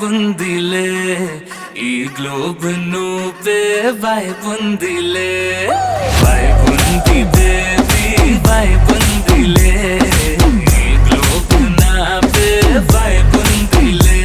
ಬಂದಿಲೆ ಈ ಗ್ಲೋಬ್ ನೂಪೆ ಬಾಯ್ ಬಂದಿಲೆ ಬಾಯ್ ಬಂದಿದೆ ಬಾಯ್ ಬಂದಿಲೆ ಈ ಗ್ಲೋಬ್ ನಾಪೆ ಬಾಯ್ ಬಂದಿಲೆ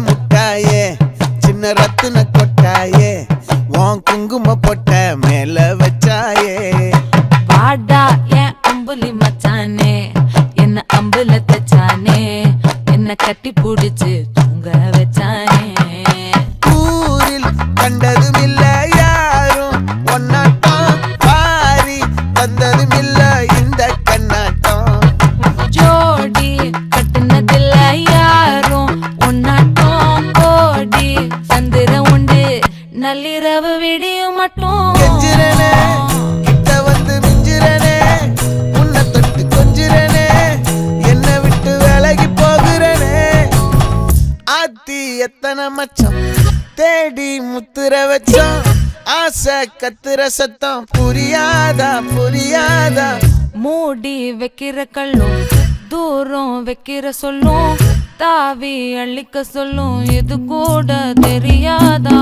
முட்டாயே சின்ன ரத்தின கொட்டாயே உன் குங்கும பொட்ட மேல வச்சாயே வாடா என் அம்புலி மச்சானே என்ன அம்புல தச்சானே என்ன கட்டி புடிச்சு தூங்க வச்சானே ஊரில் கண்டதும் இல்ல யாரும் ஒன்னாட்டம் பாரி தந்ததும் இல்ல இந்த கண்ணாட்டம் ஜோடி கட்டுனதில்ல யாரும் ஒன்னாட்டம் கோடி சந்திர உண்டு நள்ளிரவு விடியும் மட்டும் கெஞ்சிரனே கிட்ட வந்து மிஞ்சிரனே உன்னை தொட்டு கொஞ்சிரனே என்னை விட்டு விலகி போகிறனே ஆத்தி எத்தனை மச்சம் தேடி முத்துற வச்சோம் ஆசை கத்துற சத்தம் புரியாதா புரியாதா மூடி வைக்கிற கல்லும் தூரம் வைக்கிற சொல்லும் தாவி அள்ளிக்க சொல்லும் இது கூட தெரியாதா